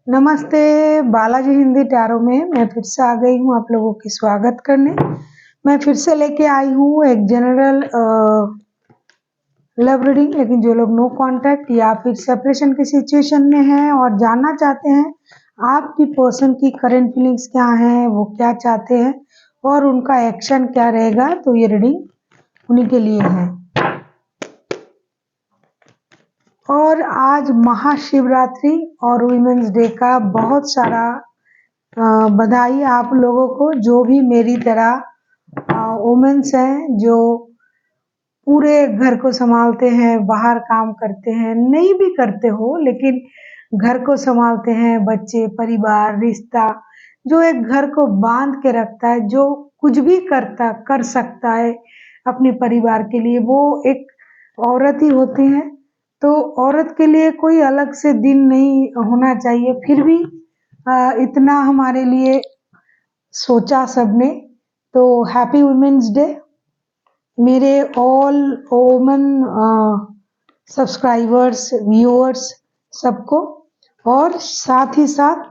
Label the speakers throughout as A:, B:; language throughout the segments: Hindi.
A: नमस्ते। बालाजी हिंदी टैरो में मैं फिर से आ गई हूँ आप लोगों की स्वागत करने। मैं फिर से लेके आई हूँ एक जनरल लव रीडिंग, लेकिन जो लोग नो कांटेक्ट या फिर सेपरेशन की सिचुएशन में हैं और जानना चाहते हैं आपकी पर्सन की करंट फीलिंग्स क्या हैं, वो क्या चाहते हैं और उनका एक्शन क्या रहेगा, तो ये रीडिंग उन्हीं के लिए है। और आज महाशिवरात्रि और वुमेन्स डे का बहुत सारा बधाई आप लोगों को, जो भी मेरी तरह वुमेन्स हैं जो पूरे घर को संभालते हैं, बाहर काम करते हैं, नहीं भी करते हो लेकिन घर को संभालते हैं, बच्चे, परिवार, रिश्ता, जो एक घर को बांध के रखता है, जो कुछ भी कर सकता है अपने परिवार के लिए, वो एक औरत ही होती है। तो औरत के लिए कोई अलग से दिन नहीं होना चाहिए, फिर भी इतना हमारे लिए सोचा सबने। तो हैप्पी वुमेन्स डे मेरे ऑल वुमेन सब्सक्राइबर्स, व्यूअर्स सबको, और साथ ही साथ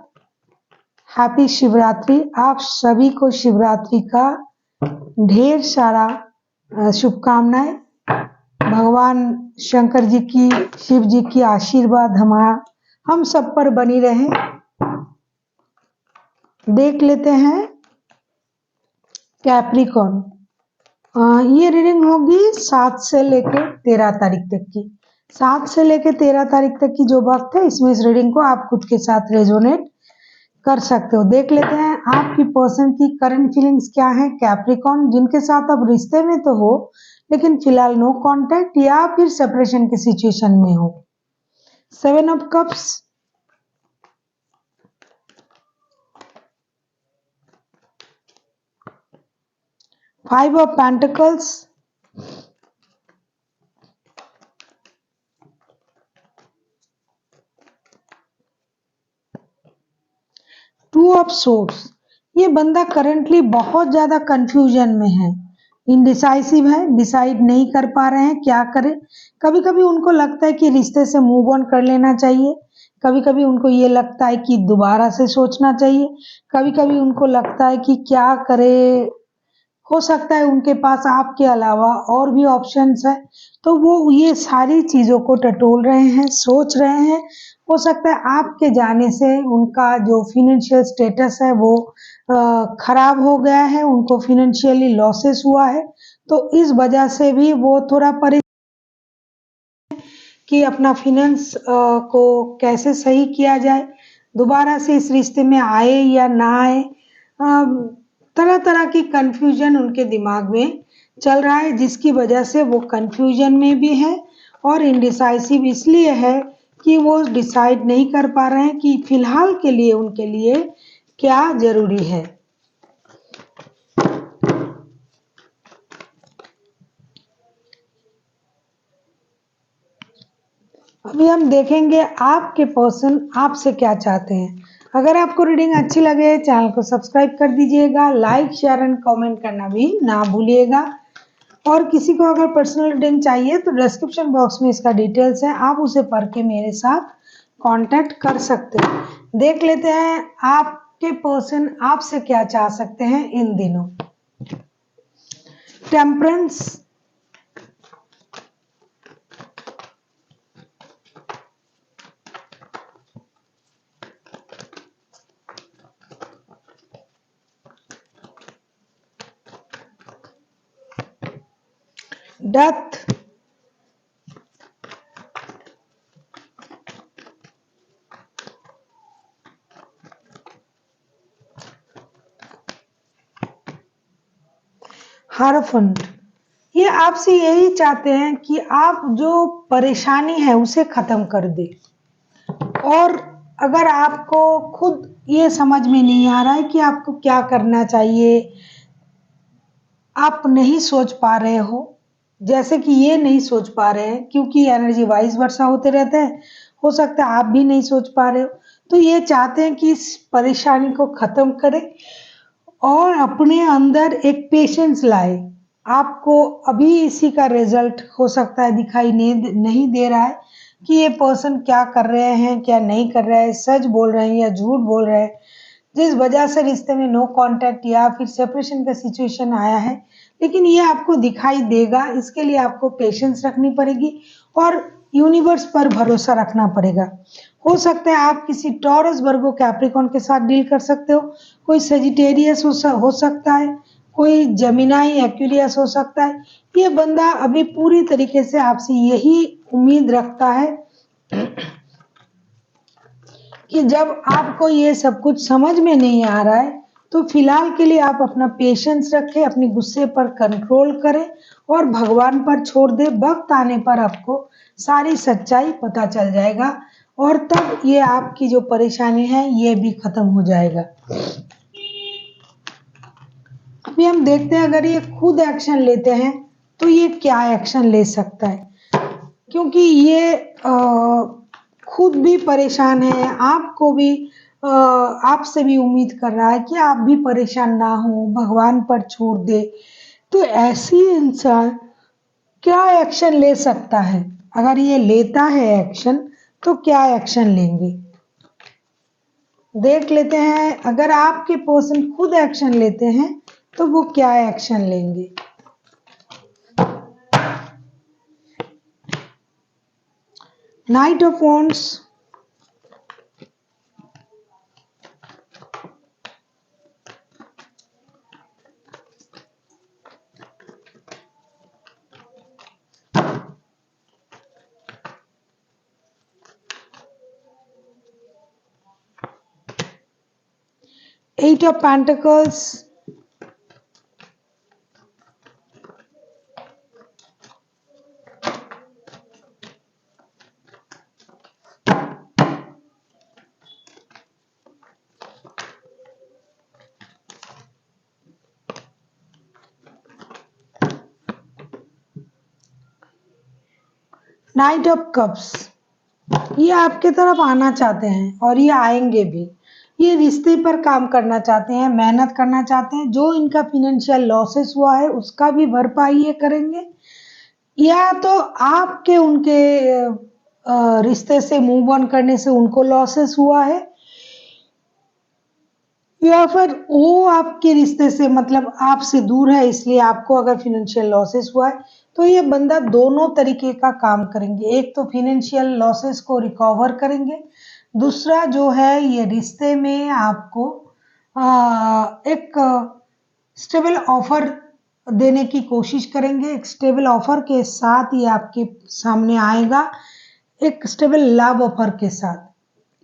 A: हैप्पी शिवरात्रि। आप सभी को शिवरात्रि का ढेर सारा शुभकामनाएं। भगवान शंकर जी की, शिव जी की आशीर्वाद हम सब पर बनी रहे। देख लेते हैं कैप्रिकॉर्न। ये रीडिंग होगी 7 से लेके 13 तारीख तक की। 7 से लेके 13 तारीख तक की जो वक्त है, इसमें इस रीडिंग को आप खुद के साथ रेजोनेट कर सकते हो। देख लेते हैं आपकी पर्सन की करंट फीलिंग्स क्या है। कैप्रिकॉर्न, जिनके साथ आप रिश्ते में तो हो लेकिन फिलहाल नो कांटेक्ट या फिर सेपरेशन की सिचुएशन में हो। 7 of cups, 5 of pentacles, 2 of swords. ये बंदा करंटली बहुत ज्यादा कंफ्यूजन में है, इनडिसाइसिव है, डिसाइड नहीं कर पा रहे हैं क्या करें। कभी कभी उनको लगता है कि रिश्ते से मूव ऑन कर लेना चाहिए, कभी कभी उनको ये लगता है कि दोबारा से सोचना चाहिए, कभी कभी उनको लगता है कि क्या करे। हो सकता है उनके पास आपके अलावा और भी ऑप्शंस है, तो वो ये सारी चीजों को टटोल रहे हैं, सोच रहे हैं। हो सकता है आपके जाने से उनका जो फिनेंशियल स्टेटस है वो खराब हो गया है, उनको फिनेंशियली लॉसेस हुआ है, तो इस वजह से भी वो थोड़ा परेशान कि अपना फिनेंस को कैसे सही किया जाए, दोबारा से इस रिश्ते में आए या ना आए। तरह तरह की कंफ्यूजन उनके दिमाग में चल रहा है, जिसकी वजह से वो कंफ्यूजन में भी है और इनडिसाइसिव इसलिए है कि वो डिसाइड नहीं कर पा रहे हैं कि फिलहाल के लिए उनके लिए क्या जरूरी है। अभी हम देखेंगे आपके पर्सन आपसे क्या चाहते हैं। अगर आपको रीडिंग अच्छी लगे चैनल को सब्सक्राइब कर दीजिएगा, लाइक, शेयर एंड कमेंट करना भी ना भूलिएगा। और किसी को अगर पर्सनल रीडिंग चाहिए तो डिस्क्रिप्शन बॉक्स में इसका डिटेल्स है, आप उसे पढ़ के मेरे साथ कांटेक्ट कर सकते हैं। देख लेते हैं आपके पर्सन आपसे क्या चाह सकते हैं इन दिनों। Temperance, death, hierophant. ये आपसे यही चाहते हैं कि आप जो परेशानी है उसे खत्म कर दे। और अगर आपको खुद ये समझ में नहीं आ रहा है कि आपको क्या करना चाहिए, आप नहीं सोच पा रहे हो, जैसे कि ये नहीं सोच पा रहे हैं क्योंकि एनर्जी वाइज वर्षा होते रहते हैं, हो सकता है आप भी नहीं सोच पा रहे हो, तो ये चाहते हैं कि इस परेशानी को खत्म करें और अपने अंदर एक पेशेंस लाए। आपको अभी इसी का रिजल्ट हो सकता है दिखाई नहीं दे रहा है, कि ये पर्सन क्या कर रहे हैं, क्या नहीं कर रहे हैं, सच बोल रहे हैं या झूठ बोल रहे हैं, जिस वजह से रिश्ते में नो कांटेक्ट या फिर सेपरेशन का सिचुएशन आया है। लेकिन ये आपको दिखाई देगा, इसके लिए आपको पेशेंस रखनी पड़ेगी और यूनिवर्स पर भरोसा रखना पड़ेगा। हो सकता है आप किसी टॉरस, वर्गो, कैप्रिकॉर्न के साथ डील कर सकते हो, कोई सजिटेरियस हो सकता है, कोई जेमिनाई, एक्वेरियस हो सकता है। ये बंदा अभी पूरी तरीके से आपसे यही उम्मीद रखता है कि जब आपको ये सब कुछ समझ में नहीं आ रहा है तो फिलहाल के लिए आप अपना पेशेंस रखें, अपने गुस्से पर कंट्रोल करें और भगवान पर छोड़ दें। वक्त आने पर आपको सारी सच्चाई पता चल जाएगा और तब ये आपकी जो परेशानी है ये भी खत्म हो जाएगा। अभी हम देखते हैं अगर ये खुद एक्शन लेते हैं तो ये क्या एक्शन ले सकता है, क्योंकि ये खुद भी परेशान है, आपको भी आपसे भी उम्मीद कर रहा है कि आप भी परेशान ना हो, भगवान पर छोड़ दे। तो ऐसी इंसान क्या एक्शन ले सकता है? अगर ये लेता है एक्शन तो क्या एक्शन लेंगे, देख लेते हैं। अगर आपके पर्सन खुद एक्शन लेते हैं तो वो क्या एक्शन लेंगे। Knight of wands, eight of pentacles, knight of cups. ये आपके तरफ आना चाहते हैं और ये आएंगे भी। ये रिश्ते पर काम करना चाहते हैं, मेहनत करना चाहते हैं, जो इनका फिनेंशियल लॉसेस हुआ है उसका भी भरपाई ये करेंगे, या तो आपके उनके रिश्ते से मूव ऑन करने से उनको लॉसेस हुआ है, या फिर वो आपके रिश्ते से मतलब आपसे दूर है इसलिए आपको अगर फिनेंशियल लॉसेस हुआ है। तो ये बंदा दोनों तरीके का काम करेंगे, एक तो फिनेंशियल लॉसेस को रिकवर करेंगे, दूसरा जो है ये रिश्ते में आपको एक स्टेबल ऑफर देने की कोशिश करेंगे। एक स्टेबल ऑफर के साथ ये आपके सामने आएगा, एक स्टेबल लव ऑफर के साथ।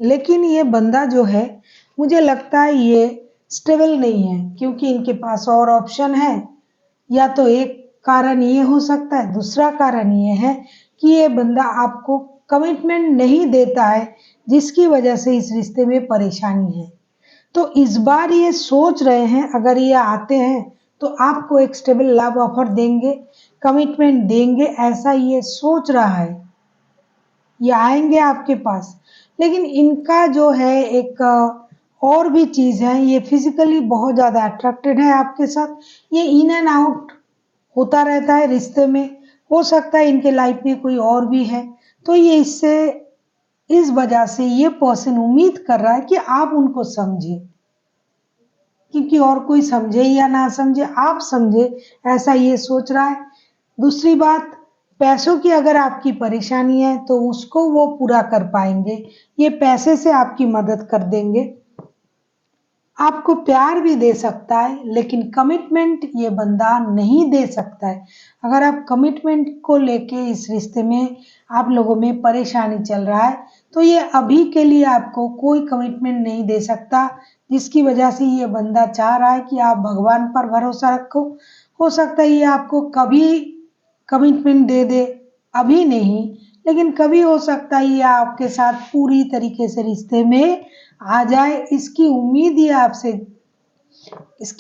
A: लेकिन ये बंदा जो है मुझे लगता है ये स्टेबल नहीं है, क्योंकि इनके पास और ऑप्शन है। या तो एक कारण ये हो सकता है, दूसरा कारण ये है कि ये बंदा आपको कमिटमेंट नहीं देता है, जिसकी वजह से इस रिश्ते में परेशानी है। तो इस बार ये सोच रहे हैं अगर ये आते हैं तो आपको एक स्टेबल लव ऑफर देंगे, कमिटमेंट देंगे, ऐसा ये सोच रहा है। ये आएंगे आपके पास, लेकिन इनका जो है एक और भी चीज है, ये फिजिकली बहुत ज्यादा अट्रैक्टेड है आपके साथ। ये इन एंड आउट होता रहता है रिश्ते में। हो सकता है इनके लाइफ में कोई और भी है, तो ये इससे इस वजह से ये पर्सन उम्मीद कर रहा है कि आप उनको समझे, क्योंकि और कोई समझे या ना समझे आप समझे, ऐसा ये सोच रहा है। दूसरी बात, पैसों की अगर आपकी परेशानी है तो उसको वो पूरा कर पाएंगे, ये पैसे से आपकी मदद कर देंगे। आपको प्यार भी दे सकता है लेकिन कमिटमेंट ये बंदा नहीं दे सकता है। अगर आप कमिटमेंट को लेके इस रिश्ते में आप लोगों में परेशानी चल रहा है तो ये अभी के लिए आपको कोई कमिटमेंट नहीं दे सकता, जिसकी वजह से ये बंदा चाह रहा है कि आप भगवान पर भरोसा रखो। हो सकता है ये आपको कभी कमिटमेंट दे दे, अभी नहीं, लेकिन कभी हो सकता है ये आपके साथ पूरी तरीके से रिश्ते में आ जाए। इसकी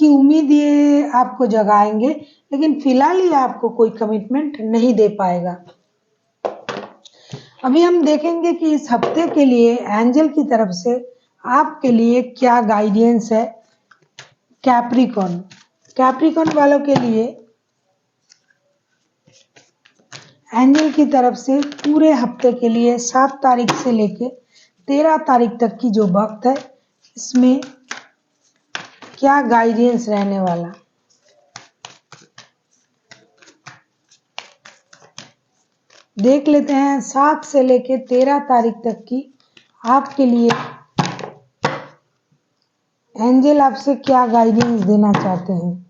A: उम्मीद ये आपको जगाएंगे, लेकिन फिलहाल ये आपको कोई कमिटमेंट नहीं दे पाएगा। अभी हम देखेंगे कि इस हफ्ते के लिए एंजल की तरफ से आपके लिए क्या गाइडेंस है। कैप्रिकॉर्न वालों के लिए एंजल की तरफ से पूरे हफ्ते के लिए 7 तारीख से लेके 13 तारीख तक की जो वक्त है, इसमें क्या गाइडेंस रहने वाला। देख लेते हैं 7 से लेके 13 तारीख तक की आपके लिए एंजल आपसे क्या गाइडेंस देना चाहते हैं।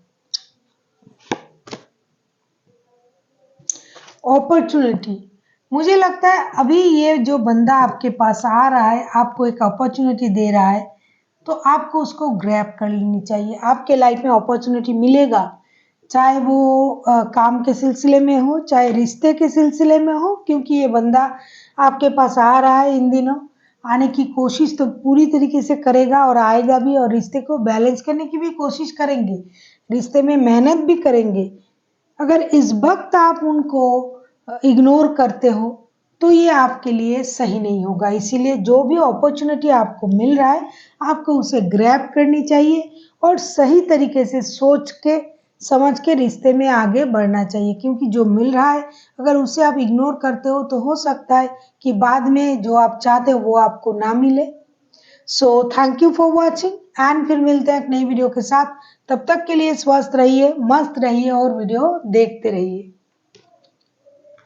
A: अपॉर्चुनिटी, मुझे लगता है अभी ये जो बंदा आपके पास आ रहा है, आपको एक अपॉर्चुनिटी दे रहा है, तो आपको उसको ग्रैब कर लेनी चाहिए। आपके लाइफ में अपॉर्चुनिटी मिलेगा, चाहे वो काम के सिलसिले में हो, चाहे रिश्ते के सिलसिले में हो, क्योंकि ये बंदा आपके पास आ रहा है। इन दिनों आने की कोशिश तो पूरी तरीके से करेगा और आएगा भी, और रिश्ते को बैलेंस करने की भी कोशिश करेंगे, रिश्ते में मेहनत भी करेंगे। अगर इस वक्त आप उनको इग्नोर करते हो तो ये आपके लिए सही नहीं होगा। इसीलिए जो भी अपॉर्चुनिटी आपको मिल रहा है, आपको उसे ग्रैब करनी चाहिए और सही तरीके से सोच के समझ के रिश्ते में आगे बढ़ना चाहिए, क्योंकि जो मिल रहा है अगर उसे आप इग्नोर करते हो तो हो सकता है कि बाद में जो आप चाहते हो वो आपको ना मिले। So thank you for watching and फिर मिलते हैं एक नई वीडियो के साथ। तब तक के लिए स्वस्थ रहिए, मस्त रहिए और वीडियो देखते रहिए।